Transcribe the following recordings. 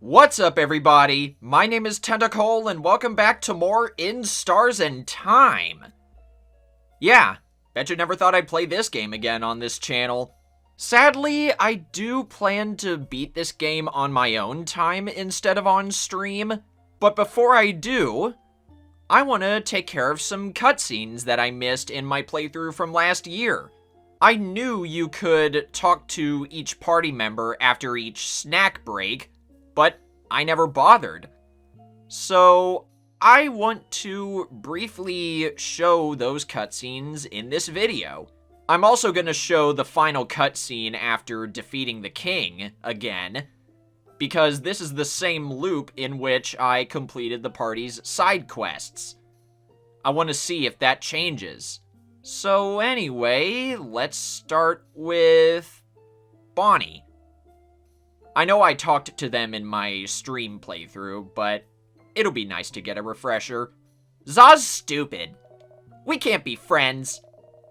What's up, everybody? My name is Tentacle, and welcome back to more In Stars and Time. Yeah, bet you never thought I'd play this game again on this channel. Sadly, I do plan to beat this game on my own time instead of on stream. But before I do, I want to take care of some cutscenes that I missed in my playthrough from last year. I knew you could talk to each party member after each snack break, but I never bothered. So I want to briefly show those cutscenes in this video. I'm also going to show the final cutscene after defeating the king again, because this is the same loop in which I completed the party's side quests. I want to see if that changes. So anyway, let's start with Bonnie. I know I talked to them in my stream playthrough, but it'll be nice to get a refresher. Zah's stupid. We can't be friends.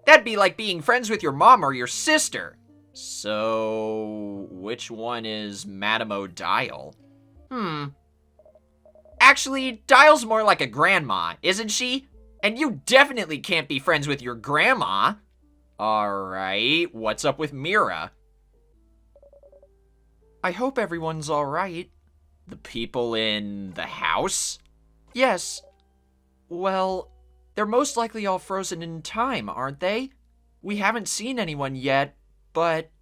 That'd be like being friends with your mom or your sister. So, which one is Madame Odile? Actually, Dial's more like a grandma, isn't she? And you definitely can't be friends with your grandma. Alright, what's up with Mira? I hope everyone's alright. The people in the house? Yes. Well, they're most likely all frozen in time, aren't they? We haven't seen anyone yet, but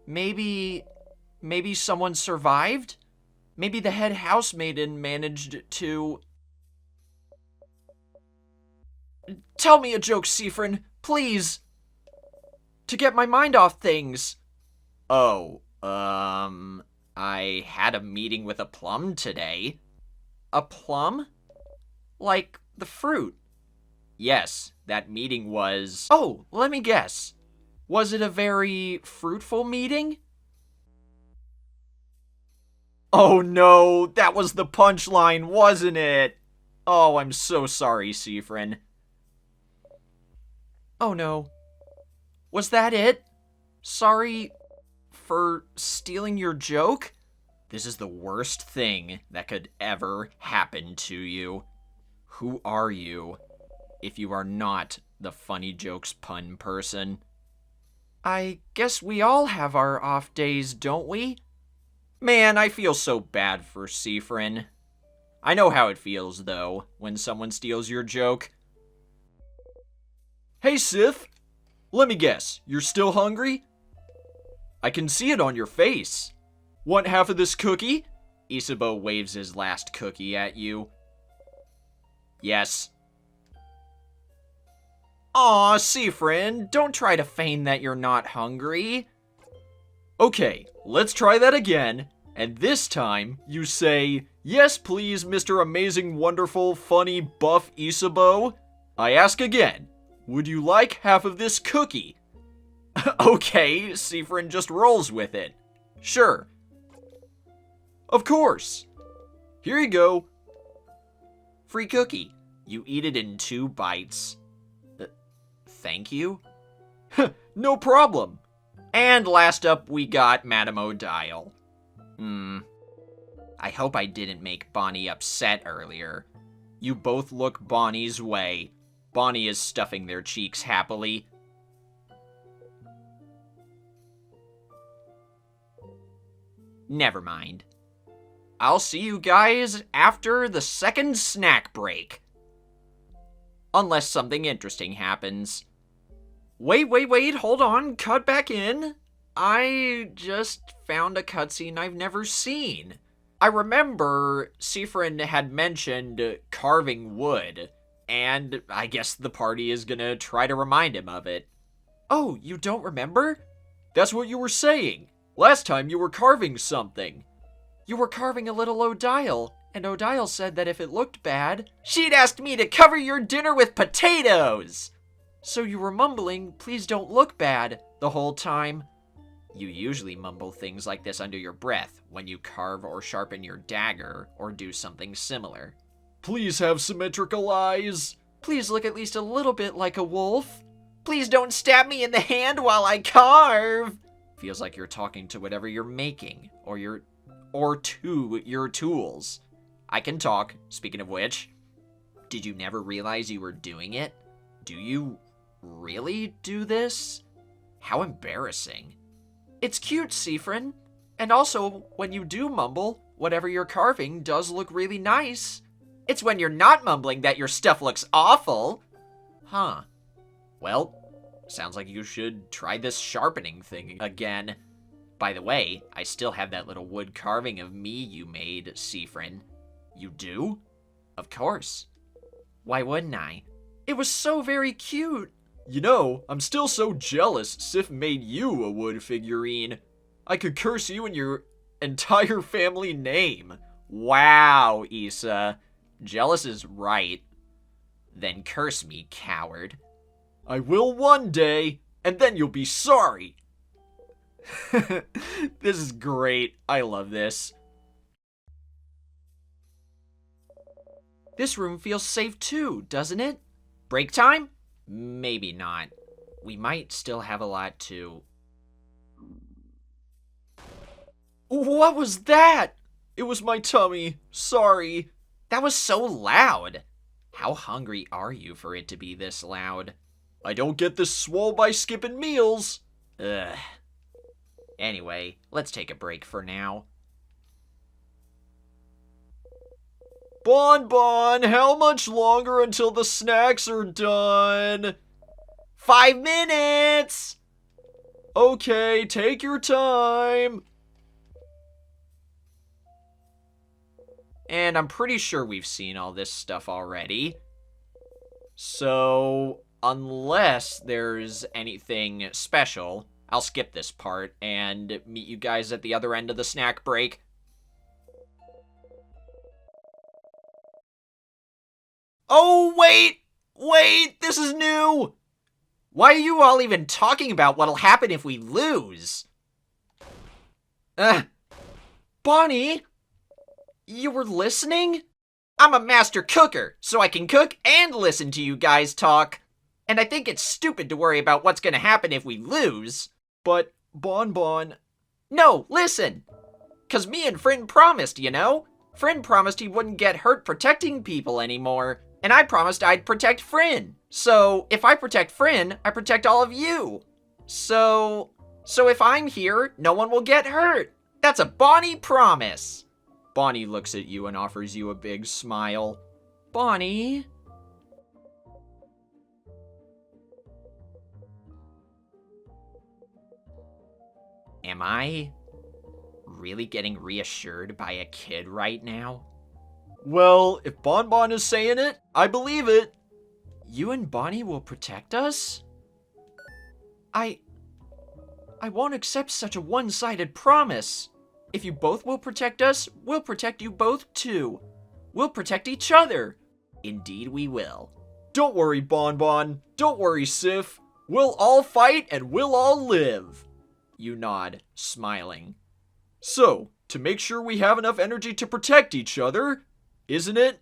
maybe someone survived? Maybe the head housemaiden managed to... Tell me a joke, Siffrin, please! To get my mind off things. Oh, I had a meeting with a plum today. A plum? Like the fruit? Yes, that meeting was... Oh, let me guess. Was it a very fruitful meeting? Oh no, that was the punchline, wasn't it? Oh, I'm so sorry, Siffrin. Oh no. Was that it? Sorry for stealing your joke? This is the worst thing that could ever happen to you. Who are you, if you are not the funny jokes pun person? I guess we all have our off days, don't we? Man, I feel so bad for Siffrin. I know how it feels, though, when someone steals your joke. Hey, Sif! Let me guess, you're still hungry? I can see it on your face. Want half of this cookie? Isabeau waves his last cookie at you. Yes. Aw, Siffrin, don't try to feign that you're not hungry. Okay, let's try that again, and this time you say, yes please, Mr. Amazing, Wonderful, Funny, Buff Isabeau. I ask again, would you like half of this cookie? Okay, Siffrin just rolls with it. Sure. Of course. Here you go. Free cookie. You eat it in 2 bites. Thank you? No problem. And last up, we got Madame Odile. I hope I didn't make Bonnie upset earlier. You both look Bonnie's way. Bonnie is stuffing their cheeks happily. Never mind. I'll see you guys after the second snack break. Unless something interesting happens. Wait, hold on, cut back in. I just found a cutscene I've never seen. I remember Siffrin had mentioned carving wood, and I guess the party is gonna try to remind him of it. Oh, you don't remember? That's what you were saying. Last time you were carving something. You were carving a little Odile, and Odile said that if it looked bad, she'd asked me to cover your dinner with potatoes! So you were mumbling, please don't look bad, the whole time. You usually mumble things like this under your breath when you carve or sharpen your dagger or do something similar. Please have symmetrical eyes. Please look at least a little bit like a wolf. Please don't stab me in the hand while I carve. Feels like you're talking to whatever you're making, or or to your tools. I can talk, speaking of which. Did you never realize you were doing it? Do you really do this? How embarrassing. It's cute, Siffrin. And also, when you do mumble, whatever you're carving does look really nice. It's when you're not mumbling that your stuff looks awful. Huh. Well, sounds like you should try this sharpening thing again. By the way, I still have that little wood carving of me you made, Siffrin. You do? Of course. Why wouldn't I? It was so very cute. You know, I'm still so jealous Sif made you a wood figurine. I could curse you and your entire family name. Wow, Isa. Jealous is right. Then curse me, coward. I will one day, and then you'll be sorry. This is great. I love this. This room feels safe too, doesn't it? Break time? Maybe not. We might still have a lot to... What was that? It was my tummy. Sorry. That was so loud. How hungry are you for it to be this loud? I don't get this swole by skipping meals. Ugh. Anyway, let's take a break for now. Bon, how much longer until the snacks are done? 5 minutes! Okay, take your time. And I'm pretty sure we've seen all this stuff already. So, unless there's anything special, I'll skip this part and meet you guys at the other end of the snack break. Oh, wait, this is new. Why are you all even talking about what'll happen if we lose? Bonnie, you were listening? I'm a master cooker, so I can cook and listen to you guys talk. And I think it's stupid to worry about what's gonna happen if we lose. But, Bon... No, listen! 'Cause me and Friend promised, you know? Friend promised he wouldn't get hurt protecting people anymore. And I promised I'd protect Friend. So, if I protect Friend, I protect all of you. So if I'm here, no one will get hurt. That's a Bonnie promise. Bonnie looks at you and offers you a big smile. Bonnie... Am I really getting reassured by a kid right now? Well, if Bon is saying it, I believe it. You and Bonnie will protect us? I won't accept such a one-sided promise. If you both will protect us, we'll protect you both too. We'll protect each other. Indeed we will. Don't worry, Bon. Don't worry, Sif. We'll all fight and we'll all live. You nod, smiling. So, to make sure we have enough energy to protect each other, isn't it?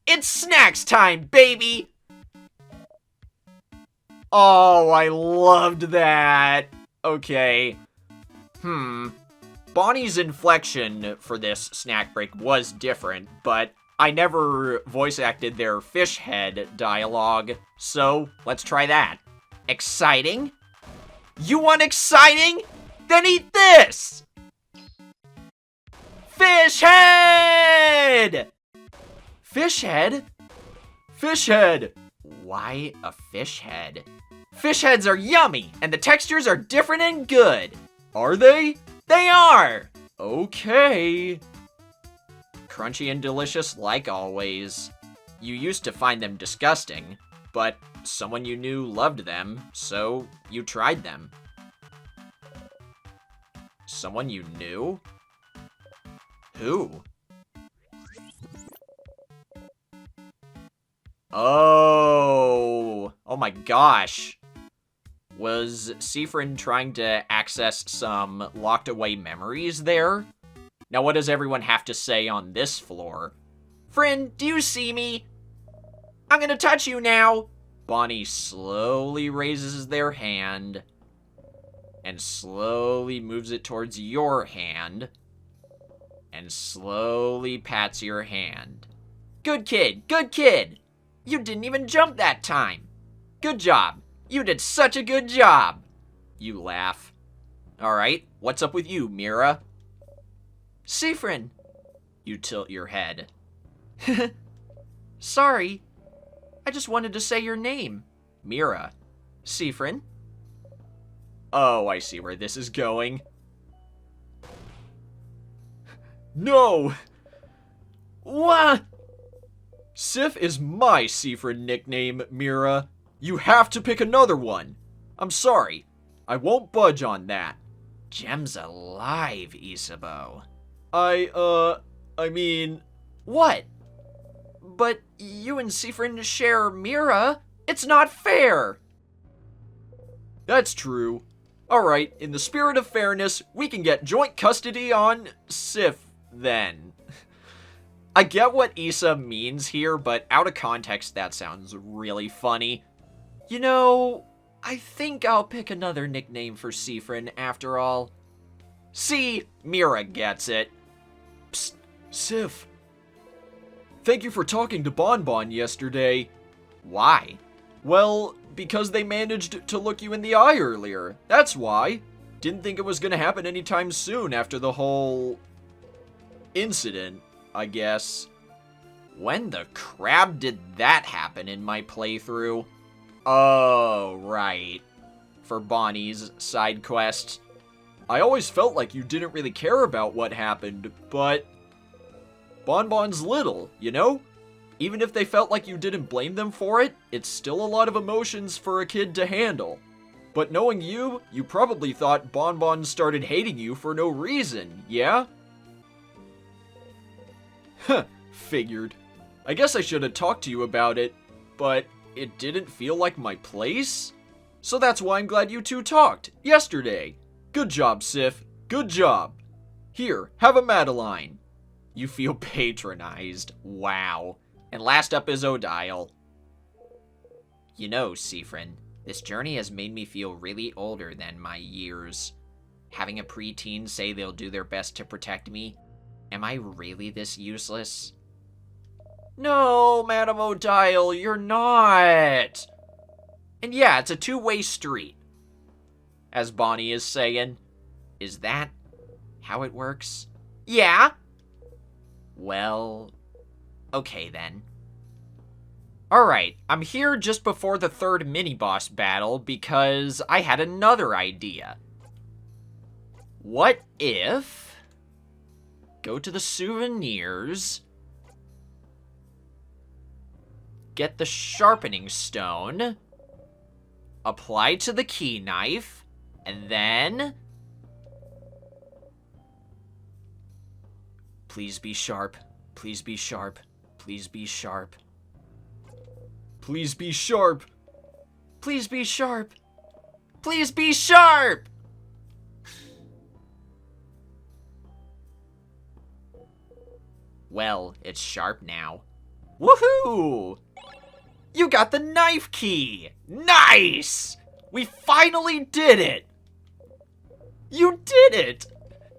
It's snacks time, baby! Oh, I loved that. Okay. Bonnie's inflection for this snack break was different, but I never voice acted their fish head dialogue, so let's try that. Exciting? You want exciting? Then eat this! Fish head! Fish head? Fish head! Why a fish head? Fish heads are yummy, and the textures are different and good. Are they? They are! Okay. Crunchy and delicious like always. You used to find them disgusting, but someone you knew loved them, so you tried them. Someone you knew? Who? Oh my gosh. Was Siffrin trying to access some locked away memories there? Now what does everyone have to say on this floor? Friend, do you see me? I'm gonna touch you now. Bonnie slowly raises their hand and slowly moves it towards your hand. and slowly pats your hand. Good kid, good kid! You didn't even jump that time. Good job. You did such a good job. You laugh. Alright, what's up with you, Mira? Siffrin. You tilt your head. Sorry. I just wanted to say your name. Mira. Siffrin. Oh, I see where this is going. No! What? Sif is my Siffrin nickname, Mira. You have to pick another one. I'm sorry. I won't budge on that. Gem's alive, Isabeau. I mean... What? But you and Siffrin share Mira. It's not fair. That's true. Alright, in the spirit of fairness, we can get joint custody on Sif, then. I get what Isa means here, but out of context, that sounds really funny. You know, I think I'll pick another nickname for Siffrin after all. See, Mira gets it. Psst, Sif. Thank you for talking to Bonbon yesterday. Why? Well, because they managed to look you in the eye earlier. That's why. Didn't think it was gonna happen anytime soon after the whole... incident, I guess. When the crab did that happen in my playthrough? Oh, right. For Bonnie's side quest. I always felt like you didn't really care about what happened, but... Bonbon's little, you know? Even if they felt like you didn't blame them for it, it's still a lot of emotions for a kid to handle. But knowing you, you probably thought Bonbon started hating you for no reason, yeah? Huh, figured. I guess I should have talked to you about it, but it didn't feel like my place? So that's why I'm glad you two talked, yesterday. Good job, Sif. Good job. Here, have a Madeline. You feel patronized. Wow. And last up is Odile. You know, Siffrin, this journey has made me feel really older than my years. Having a preteen say they'll do their best to protect me, am I really this useless? No, Madam Odile, you're not. And yeah, it's a two-way street. As Bonnie is saying. Is that how it works? Yeah. Well, okay then. Alright, I'm here just before the third mini-boss battle because I had another idea. What if... Go to the souvenirs... Get the sharpening stone... Apply to the key knife... And then... Please be sharp. Please be sharp. Please be sharp. Please be sharp. Please be sharp. Please be sharp! Well, it's sharp now. Woohoo! You got the knife key! Nice! We finally did it! You did it!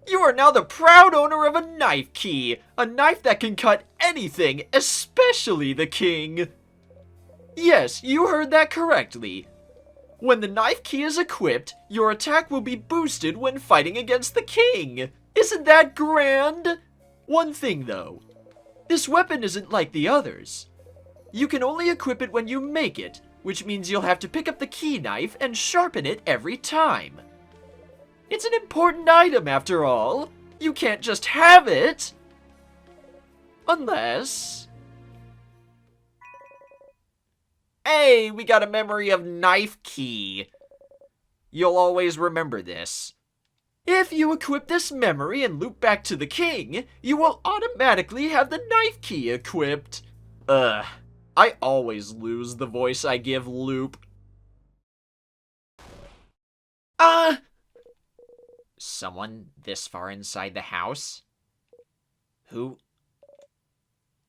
You are now the proud owner of a knife key, a knife that can cut anything, especially the king. Yes, you heard that correctly. When the knife key is equipped, your attack will be boosted when fighting against the king. Isn't that grand? One thing though, this weapon isn't like the others. You can only equip it when you make it, which means you'll have to pick up the key knife and sharpen it every time. It's an important item after all. You can't just have it. Unless... Hey, we got a memory of KnifeKey. You'll always remember this. If you equip this memory and loop back to the king, you will automatically have the knife key equipped. Ugh, I always lose the voice I give Loop. Someone this far inside the house? Who?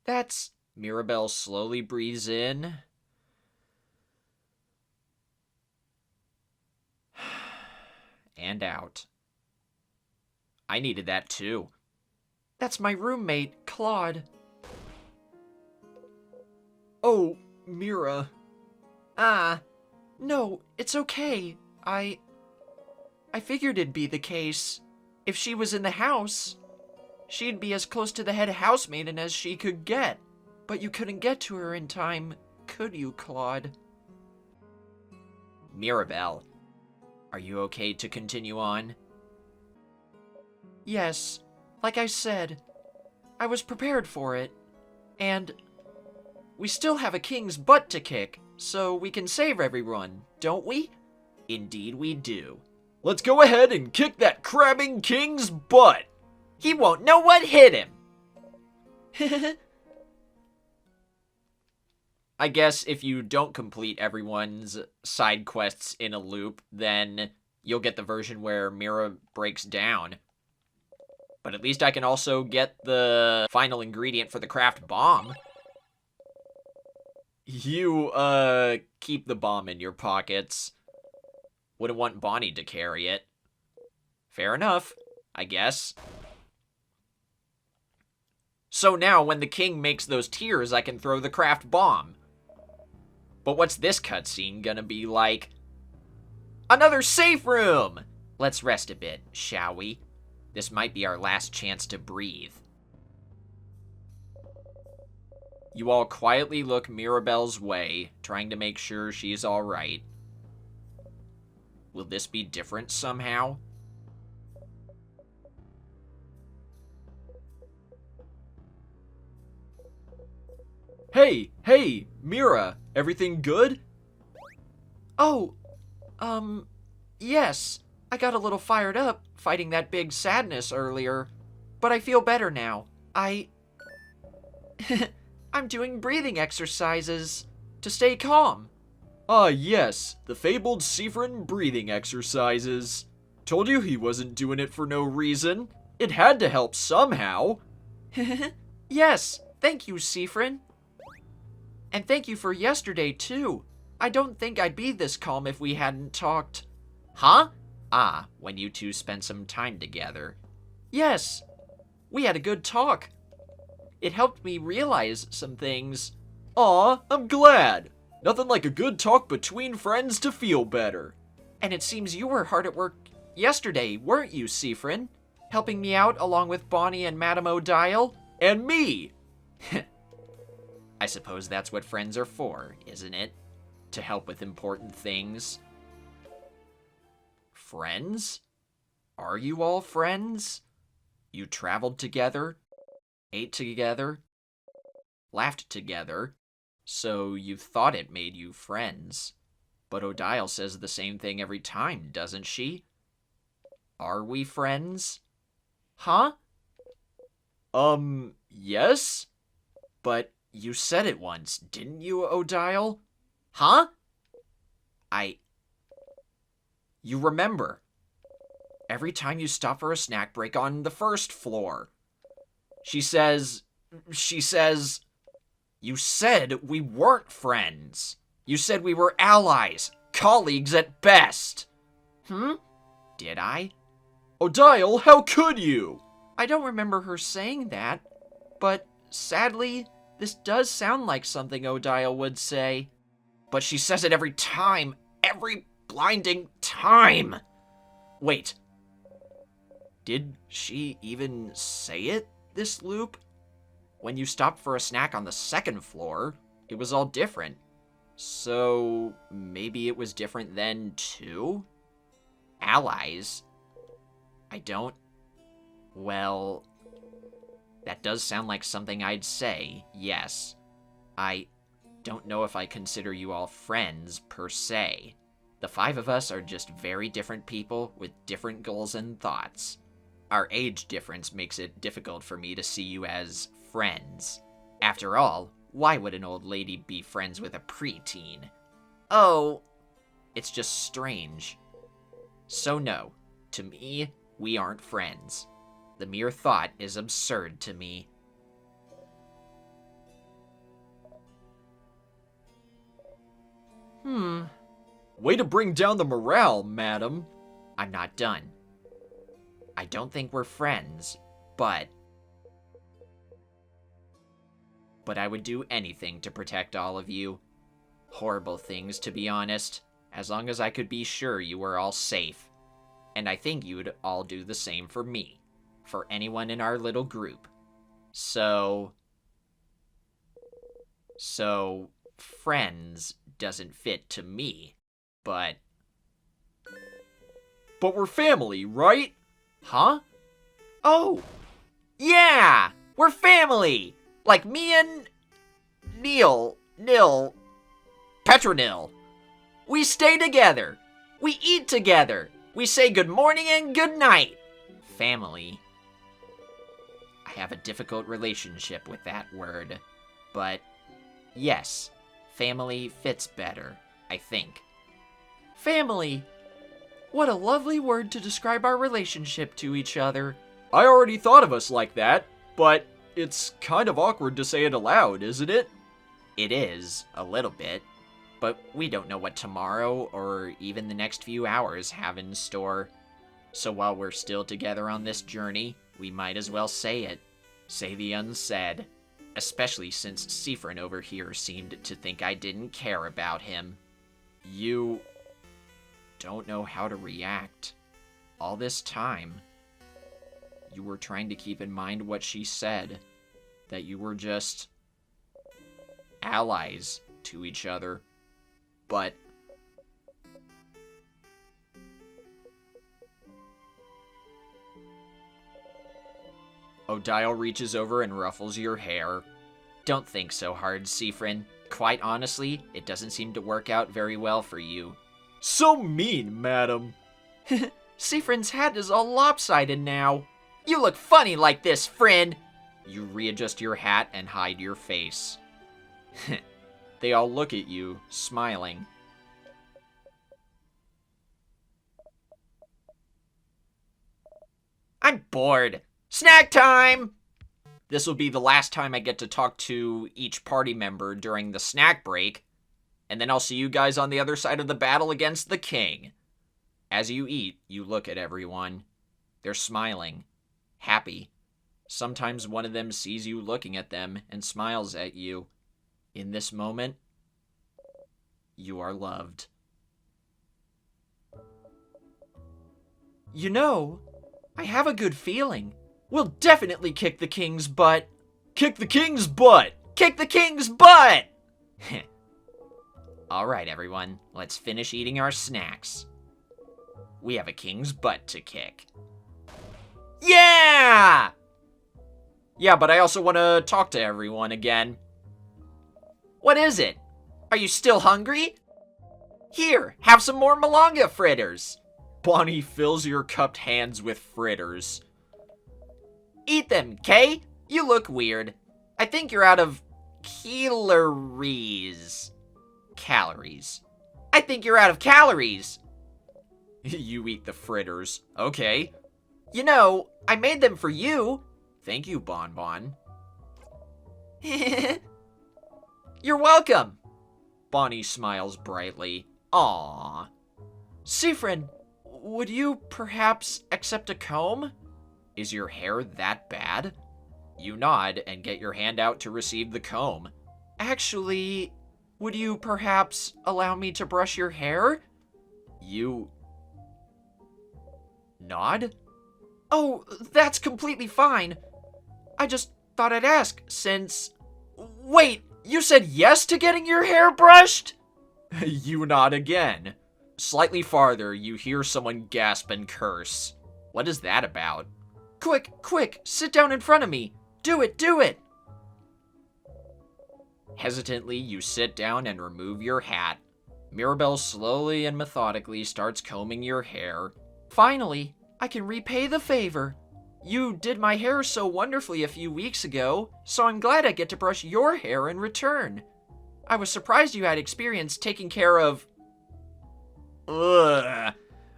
That's... Mirabelle slowly breathes in. And out. I needed that too. That's my roommate, Claude. Oh, Mira. No, it's okay. I figured it'd be the case. If she was in the house, she'd be as close to the head housemaiden as she could get. But you couldn't get to her in time, could you, Claude? Mirabelle, are you okay to continue on? Yes, like I said, I was prepared for it. And we still have a king's butt to kick, so we can save everyone, don't we? Indeed we do. Let's go ahead and kick that crabbing king's butt. He won't know what hit him. I guess if you don't complete everyone's side quests in a loop, then you'll get the version where Mira breaks down. But at least I can also get the final ingredient for the craft bomb. You, keep the bomb in your pockets. Wouldn't want Bonnie to carry it. Fair enough, I guess. So now, when the king makes those tears, I can throw the craft bomb. But what's this cutscene gonna be like? Another safe room! Let's rest a bit, shall we? This might be our last chance to breathe. You all quietly look Mirabelle's way, trying to make sure she's alright. Will this be different somehow? Hey, Mira, everything good? Oh, yes. I got a little fired up fighting that big sadness earlier, but I feel better now. I'm doing breathing exercises to stay calm. Ah, yes, the fabled Siffrin breathing exercises. Told you he wasn't doing it for no reason. It had to help somehow. Yes, thank you, Siffrin. And thank you for yesterday, too. I don't think I'd be this calm if we hadn't talked. Huh? Ah, when you two spent some time together. Yes, we had a good talk. It helped me realize some things. Aw, I'm glad. Nothing like a good talk between friends to feel better. And it seems you were hard at work yesterday, weren't you, Siffrin? Helping me out along with Bonnie and Madame Odile? And me! I suppose that's what friends are for, isn't it? To help with important things. Friends? Are you all friends? You traveled together? Ate together? Laughed together? So you thought it made you friends. But Odile says the same thing every time, doesn't she? Are we friends? Huh? Yes? But you said it once, didn't you, Odile? Huh? You remember. Every time you stop for a snack break on the first floor. She says, you said we weren't friends. You said we were allies, colleagues at best. Did I? Odile, how could you? I don't remember her saying that, but sadly, this does sound like something Odile would say. But she says it every time, every blinding time. Wait, did she even say it, this loop? When you stopped for a snack on the second floor, it was all different. So maybe it was different then too? Allies? Well, that does sound like something I'd say, yes. I don't know if I consider you all friends, per se. The five of us are just very different people with different goals and thoughts. Our age difference makes it difficult for me to see you as friends. After all, why would an old lady be friends with a preteen? Oh, it's just strange. So no, to me, we aren't friends. The mere thought is absurd to me. Way to bring down the morale, madam. I'm not done. I don't think we're friends, but but I would do anything to protect all of you. Horrible things, to be honest, as long as I could be sure you were all safe. And I think you'd all do the same for me, for anyone in our little group. So, friends doesn't fit to me, but we're family, right? Huh? Oh, yeah, we're family! Like me and Petronil. We stay together. We eat together. We say good morning and good night. Family. I have a difficult relationship with that word, but yes, family fits better, I think. Family. What a lovely word to describe our relationship to each other. I already thought of us like that, but it's kind of awkward to say it aloud, isn't it? It is, a little bit. But we don't know what tomorrow or even the next few hours have in store. So while we're still together on this journey, we might as well say it. Say the unsaid. Especially since Siffrin over here seemed to think I didn't care about him. You don't know how to react. All this time, you were trying to keep in mind what she said. That you were just allies to each other. But Odile reaches over and ruffles your hair. Don't think so hard, Siffrin. Quite honestly, it doesn't seem to work out very well for you. So mean, madam. Siffrin's hat is all lopsided now. You look funny like this, Frin. You readjust your hat and hide your face. They all look at you, smiling. I'm bored. Snack time! This will be the last time I get to talk to each party member during the snack break, and then I'll see you guys on the other side of the battle against the king. As you eat, you look at everyone. They're smiling, happy. Sometimes one of them sees you looking at them and smiles at you. In this moment, you are loved. You know, I have a good feeling. We'll definitely kick the king's butt. Kick the king's butt! Kick the king's butt! Alright, everyone, let's finish eating our snacks. We have a king's butt to kick. Yeah! Yeah, but I also want to talk to everyone again. What is it? Are you still hungry? Here, have some more malanga fritters. Bonnie fills your cupped hands with fritters. Eat them, Kay. You look weird. I think you're out of calories. Calories. I think you're out of calories. You eat the fritters. Okay. You know, I made them for you. Thank you, Bon Bon. You're welcome. Bonnie smiles brightly. Aww. Siffrin, would you perhaps accept a comb? Is your hair that bad? You nod and get your hand out to receive the comb. Actually, would you perhaps allow me to brush your hair? You nod? Oh, that's completely fine. I just thought I'd ask since... Wait, you said yes to getting your hair brushed? You nod again. Slightly farther, you hear someone gasp and curse. What is that about? Quick, sit down in front of me. Do it. Hesitantly, you sit down and remove your hat. Mirabelle slowly and methodically starts combing your hair. Finally, I can repay the favor. You did my hair so wonderfully a few weeks ago, so I'm glad I get to brush your hair in return. I was surprised you had experience taking care of... Ugh.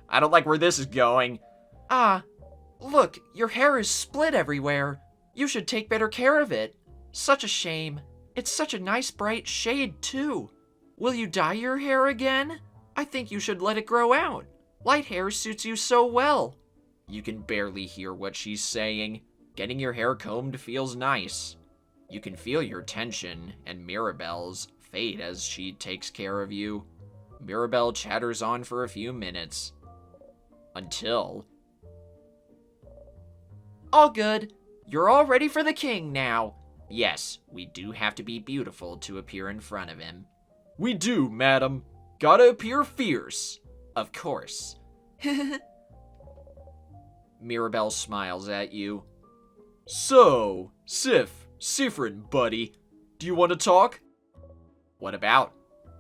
I don't like where this is going. Look, your hair is split everywhere. You should take better care of it. Such a shame. It's such a nice bright shade, too. Will you dye your hair again? I think you should let it grow out. Light hair suits you so well. You can barely hear what she's saying. Getting your hair combed feels nice. You can feel your tension and Mirabelle's fade as she takes care of you. Mirabelle chatters on for a few minutes. Until... All good. You're all ready for the king now. Yes, we do have to be beautiful to appear in front of him. We do, madam. Gotta appear fierce. Of course. Mirabelle smiles at you. So, Siffrin, buddy, do you want to talk? What about?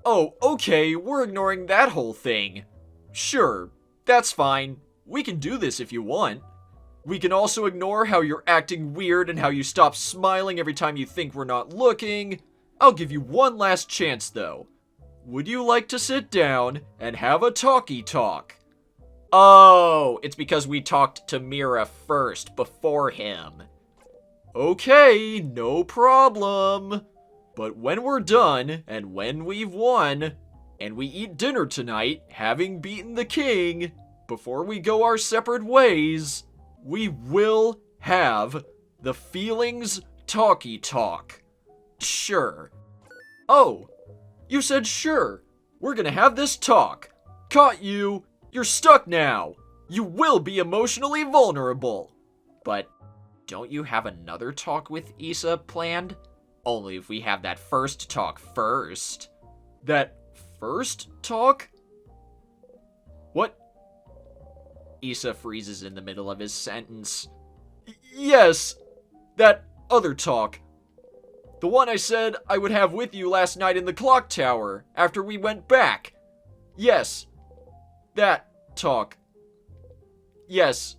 Oh, okay, we're ignoring that whole thing. Sure, that's fine. We can do this if you want. We can also ignore how you're acting weird and how you stop smiling every time you think we're not looking. I'll give you one last chance, though. Would you like to sit down and have a talkie talk? Oh, it's because we talked to Mira first, before him. Okay, no problem. But when we're done, and when we've won, and we eat dinner tonight, having beaten the king, before we go our separate ways, we will have the feelings talkie talk. Sure. Oh, you said sure. We're gonna have this talk. Caught you. You're stuck now. You will be emotionally vulnerable. But don't you have another talk with Isa planned? Only if we have that first talk first. That first talk? What? Isa freezes in the middle of his sentence. Yes, that other talk. The one I said I would have with you last night in the clock tower after we went back. Yes, that talk. Yes.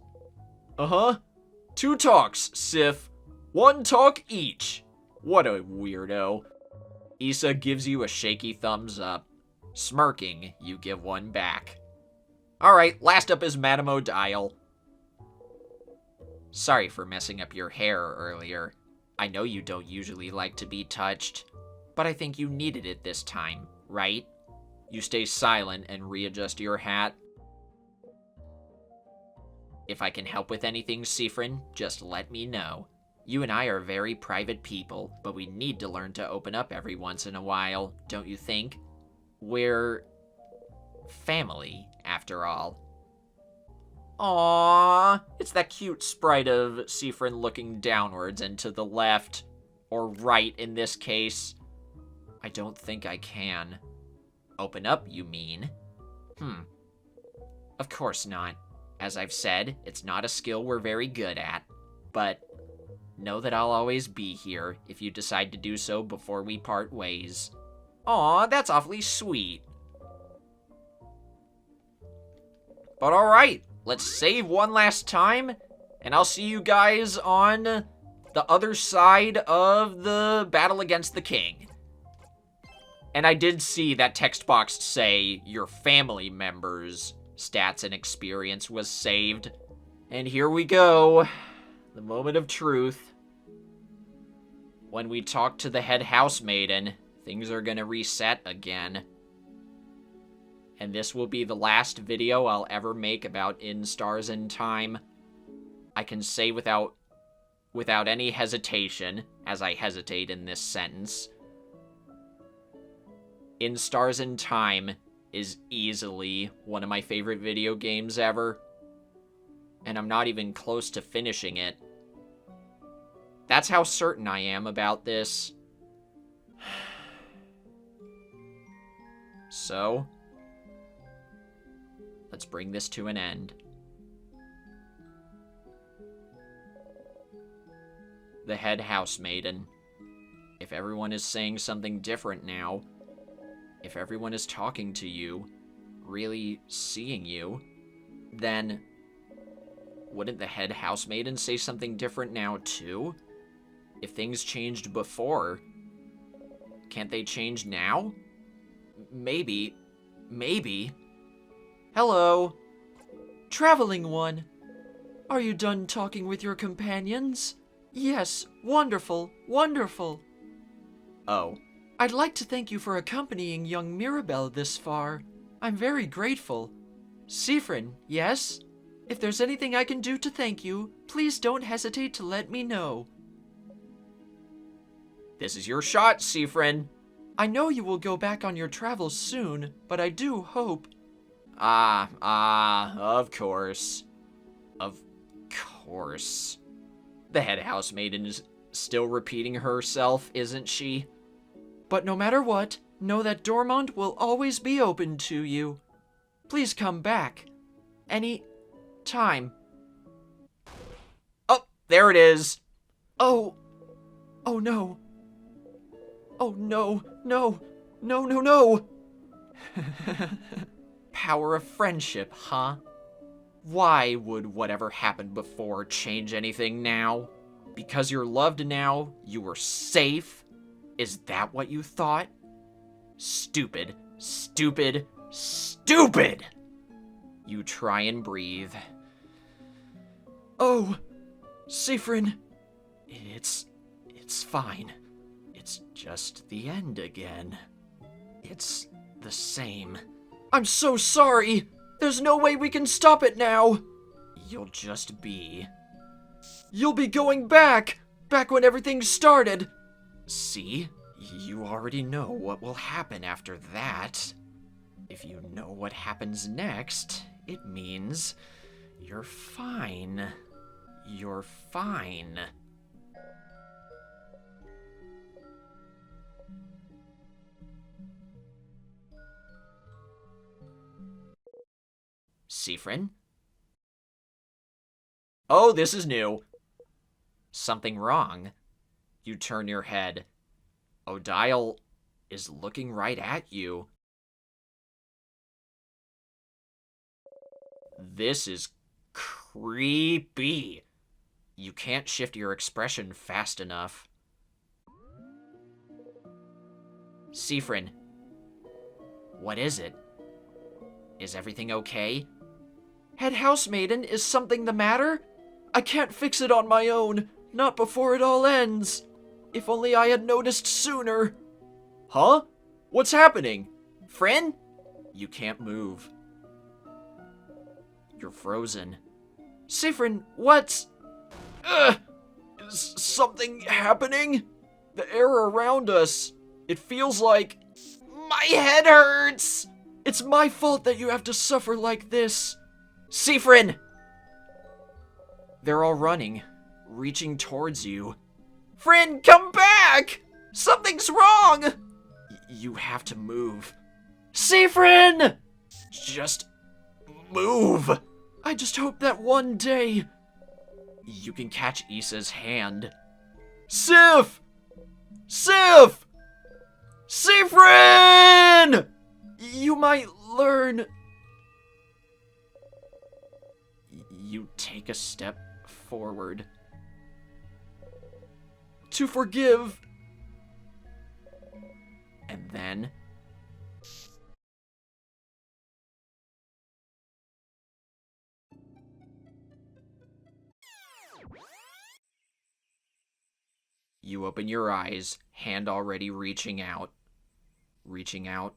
Uh-huh. 2 talks, Sif. 1 talk each. What a weirdo. Isa gives you a shaky thumbs up. Smirking, you give one back. Alright, last up is Madame Odile. Sorry for messing up your hair earlier. I know you don't usually like to be touched, but I think you needed it this time, right? You stay silent and readjust your hat. If I can help with anything, Siffrin, just let me know. You and I are very private people, but we need to learn to open up every once in a while, don't you think? We're family, after all. Aww, it's that cute sprite of Siffrin looking downwards and to the left, or right in this case. I don't think I can. Open up, you mean? Of course not. As I've said, it's not a skill we're very good at, but know that I'll always be here if you decide to do so before we part ways. Aw, that's awfully sweet. But alright, let's save one last time, and I'll see you guys on the other side of the battle against the king. And I did see that text box say your family members' stats and experience was saved. And here we go. The moment of truth. When we talk to the head housemaiden, things are gonna reset again. And this will be the last video I'll ever make about In Stars and Time. I can say without any hesitation, as I hesitate in this sentence, In Stars and Time is easily one of my favorite video games ever. And I'm not even close to finishing it. That's how certain I am about this. So, let's bring this to an end. The head housemaiden. If everyone is saying something different now, if everyone is talking to you, really seeing you, then wouldn't the head housemaiden say something different now too? If things changed before, can't they change now? Maybe. Hello? Traveling one. Are you done talking with your companions? Yes, wonderful, wonderful. Oh. I'd like to thank you for accompanying young Mirabelle this far. I'm very grateful. Siffrin, yes? If there's anything I can do to thank you, please don't hesitate to let me know. This is your shot, Seafrin. I know you will go back on your travels soon, but I do hope. Of course. Of course. The head housemaiden is still repeating herself, isn't she? But no matter what, know that Dormont will always be open to you. Please come back. Any time. Oh, there it is. Oh no. Oh no, no, no, no, no. Power of friendship, huh? Why would whatever happened before change anything now? Because you're loved now, you were safe? Is that what you thought? Stupid, stupid, stupid! You try and breathe. Oh, Seafrin. It's fine. It's just the end again. It's the same. I'm so sorry. There's no way we can stop it now. You'll just be. You'll be going back when everything started. See? You already know what will happen after that. If you know what happens next, it means you're fine. You're fine. Seafrin? Oh, this is new. Something wrong? You turn your head. Odile is looking right at you. This is creepy. You can't shift your expression fast enough. Seafrin, what is it? Is everything okay? Head housemaiden, is something the matter? I can't fix it on my own, not before it all ends. If only I had noticed sooner. Huh? What's happening? Friend? You can't move. You're frozen. Seafrin, what's... Is something happening? The air around us, it feels like... My head hurts! It's my fault that you have to suffer like this. Seafrin! They're all running, reaching towards you. Friend, come back! Something's wrong! You have to move. Seafrin! Just move. I just hope that one day you can catch Issa's hand. Sif! Sif! Seafrin! You might learn. You take a step forward. To forgive. And then... You open your eyes, hand already reaching out. Reaching out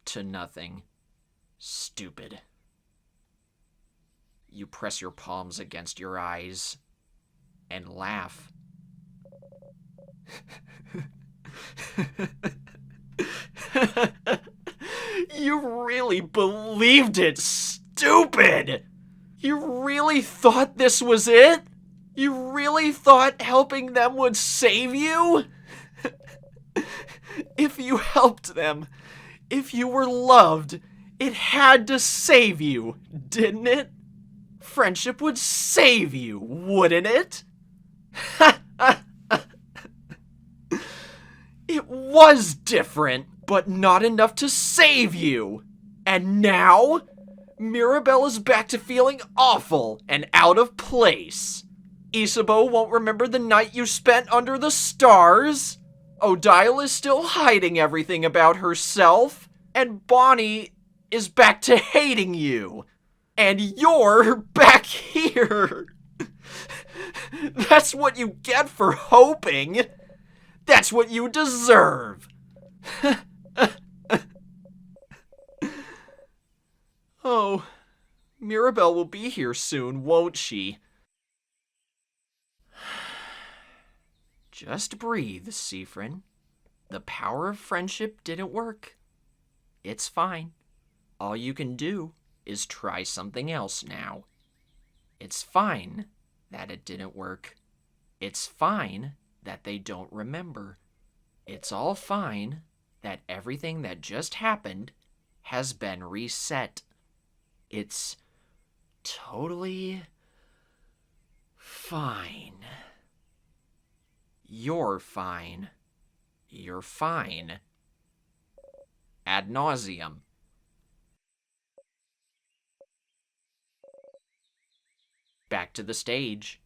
to nothing. Stupid. You press your palms against your eyes and laugh. You really believed it, stupid! You really thought this was it? You really thought helping them would save you? If you helped them, if you were loved, it had to save you, didn't it? Friendship would save you, wouldn't it? It was different, but not enough to save you. And now, Mirabelle is back to feeling awful and out of place. Isabeau won't remember the night you spent under the stars. Odile is still hiding everything about herself. And Bonnie is back to hating you. And you're back here. That's what you get for hoping. That's what you deserve. Oh, Mirabelle will be here soon, won't she? Just breathe, Seafrin. The power of friendship didn't work. It's fine. All you can do is try something else now. It's fine that it didn't work. It's fine that they don't remember. It's all fine that everything that just happened has been reset. It's totally fine. You're fine. You're fine. Ad nauseum. Back to the stage.